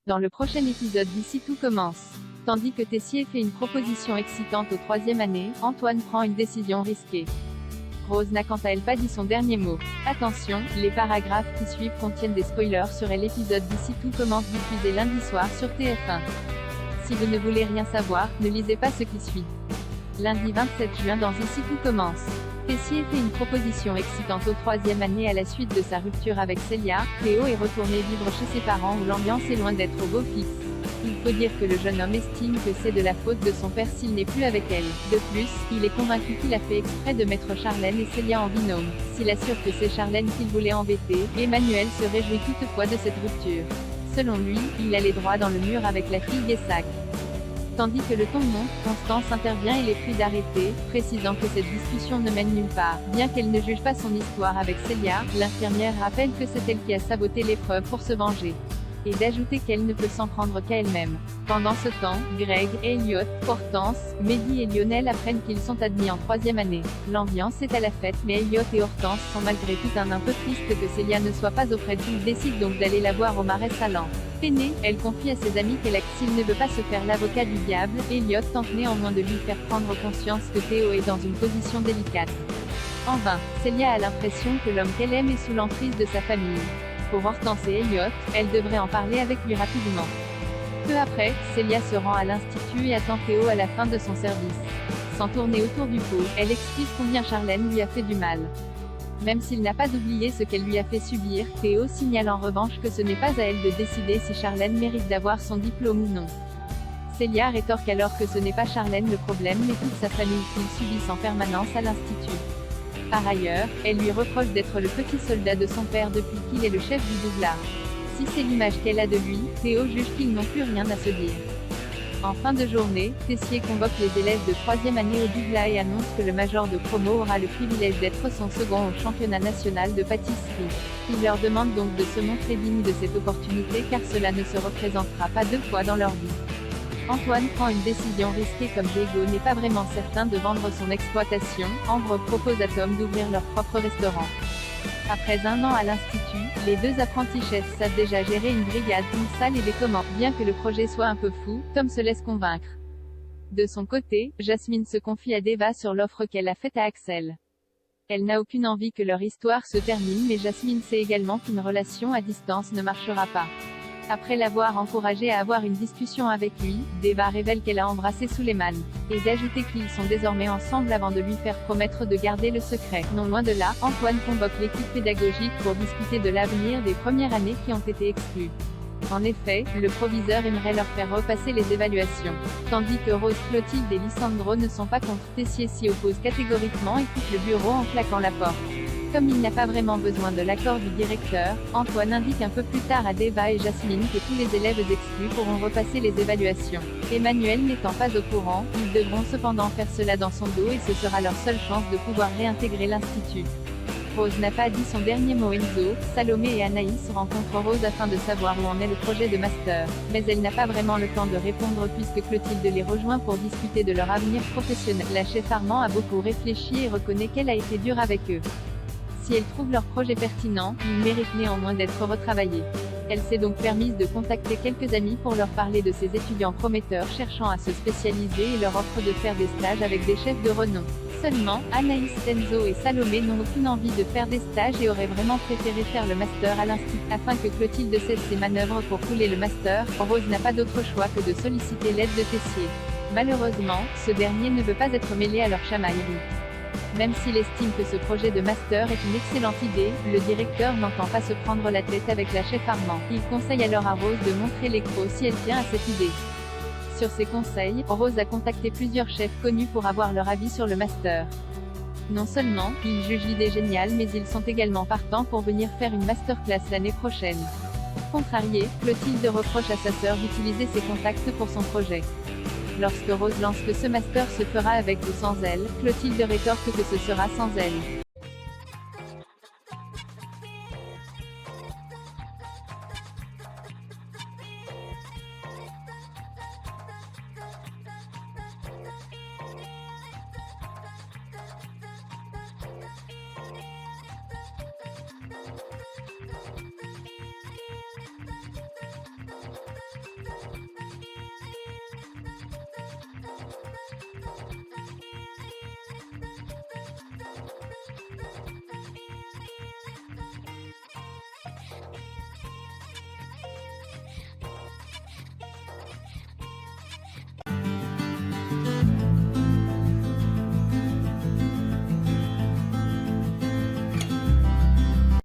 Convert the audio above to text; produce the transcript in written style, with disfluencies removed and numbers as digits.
Dans le prochain épisode d'ici tout commence. Tandis que Tessier fait une proposition excitante au troisième année, Antoine prend une décision risquée. Rose n'a quant à elle pas dit son dernier mot. Attention, les paragraphes qui suivent contiennent des spoilers sur l'épisode d'ici tout commence diffusé lundi soir sur TF1. Si vous ne voulez rien savoir, ne lisez pas ce qui suit. Lundi 27 juin dans Ici tout commence. Tessier fait une proposition excitante au troisième année à la suite de sa rupture avec Célia. Théo est retourné vivre chez ses parents où l'ambiance est loin d'être au beau fixe. Il faut dire que le jeune homme estime que c'est de la faute de son père s'il n'est plus avec elle. De plus, il est convaincu qu'il a fait exprès de mettre Charlène et Célia en binôme. S'il assure que c'est Charlène qu'il voulait embêter, Emmanuel se réjouit toutefois de cette rupture. Selon lui, il allait droit dans le mur avec la fille Guessac. Tandis que le ton monte, Constance intervient et les prie d'arrêter, précisant que cette discussion ne mène nulle part. Bien qu'elle ne juge pas son histoire avec Célia, l'infirmière rappelle que c'est elle qui a saboté l'épreuve pour se venger. Et d'ajouter qu'elle ne peut s'en prendre qu'à elle-même. Pendant ce temps, Greg, Elliot, Hortense, Mehdi et Lionel apprennent qu'ils sont admis en troisième année. L'ambiance est à la fête mais Elliot et Hortense sont malgré tout un peu tristes que Célia ne soit pas auprès d'eux. Ils décident donc d'aller la voir au Marais Salant. Peinée, elle confie à ses amis s'il ne veut pas se faire l'avocat du diable, Elliot tente néanmoins de lui faire prendre conscience que Théo est dans une position délicate. En vain, Célia a l'impression que l'homme qu'elle aime est sous l'emprise de sa famille. Pour Hortense et Elliot, elle devrait en parler avec lui rapidement. Peu après, Célia se rend à l'institut et attend Théo à la fin de son service. Sans tourner autour du pot, elle explique combien Charlène lui a fait du mal. Même s'il n'a pas oublié ce qu'elle lui a fait subir, Théo signale en revanche que ce n'est pas à elle de décider si Charlène mérite d'avoir son diplôme ou non. Célia rétorque alors que ce n'est pas Charlène le problème mais toute sa famille qu'ils subissent en permanence à l'institut. Par ailleurs, elle lui reproche d'être le petit soldat de son père depuis qu'il est le chef du Douglas. Si c'est l'image qu'elle a de lui, Théo juge qu'ils n'ont plus rien à se dire. En fin de journée, Tessier convoque les élèves de troisième année au Douglas et annonce que le major de promo aura le privilège d'être son second au championnat national de pâtisserie. Il leur demande donc de se montrer digne de cette opportunité car cela ne se représentera pas deux fois dans leur vie. Antoine prend une décision risquée comme Diego n'est pas vraiment certain de vendre son exploitation. Ambre propose à Tom d'ouvrir leur propre restaurant. Après un an à l'institut, les deux apprentis chefs savent déjà gérer une brigade, une salle et des commandes. Bien que le projet soit un peu fou, Tom se laisse convaincre. De son côté, Jasmine se confie à Deva sur l'offre qu'elle a faite à Axel. Elle n'a aucune envie que leur histoire se termine mais Jasmine sait également qu'une relation à distance ne marchera pas. Après l'avoir encouragé à avoir une discussion avec lui, Deva révèle qu'elle a embrassé Suleiman. Et d'ajouter qu'ils sont désormais ensemble avant de lui faire promettre de garder le secret. Non loin de là, Antoine convoque l'équipe pédagogique pour discuter de l'avenir des premières années qui ont été exclues. En effet, le proviseur aimerait leur faire repasser les évaluations. Tandis que Rose, Clotilde et Lisandro ne sont pas contre, Tessier s'y oppose catégoriquement et quitte le bureau en claquant la porte. Comme il n'a pas vraiment besoin de l'accord du directeur, Antoine indique un peu plus tard à Deva et Jasmine que tous les élèves exclus pourront repasser les évaluations. Emmanuel n'étant pas au courant, ils devront cependant faire cela dans son dos et ce sera leur seule chance de pouvoir réintégrer l'institut. Rose n'a pas dit son dernier mot. Enzo, Salomé et Anaïs rencontrent Rose afin de savoir où en est le projet de master. Mais elle n'a pas vraiment le temps de répondre puisque Clotilde les rejoint pour discuter de leur avenir professionnel. La chef Armand a beaucoup réfléchi et reconnaît qu'elle a été dure avec eux. Si elle trouve leur projet pertinent, il mérite néanmoins d'être retravaillé. Elle s'est donc permise de contacter quelques amis pour leur parler de ces étudiants prometteurs cherchant à se spécialiser et leur offre de faire des stages avec des chefs de renom. Seulement, Anaïs, Enzo et Salomé n'ont aucune envie de faire des stages et auraient vraiment préféré faire le master à l'institut. Afin que Clotilde cesse ses manœuvres pour couler le master, Rose n'a pas d'autre choix que de solliciter l'aide de Tessier. Malheureusement, ce dernier ne veut pas être mêlé à leur chamaillerie. Même s'il estime que ce projet de master est une excellente idée, le directeur n'entend pas se prendre la tête avec la chef Armand. Il conseille alors à Rose de montrer les crocs si elle tient à cette idée. Sur ses conseils, Rose a contacté plusieurs chefs connus pour avoir leur avis sur le master. Non seulement, ils jugent l'idée géniale mais ils sont également partants pour venir faire une masterclass l'année prochaine. Contrariée, Clotilde reproche à sa sœur d'utiliser ses contacts pour son projet. Lorsque Rose lance que ce master se fera avec ou sans elle, Clotilde rétorque que ce sera sans elle.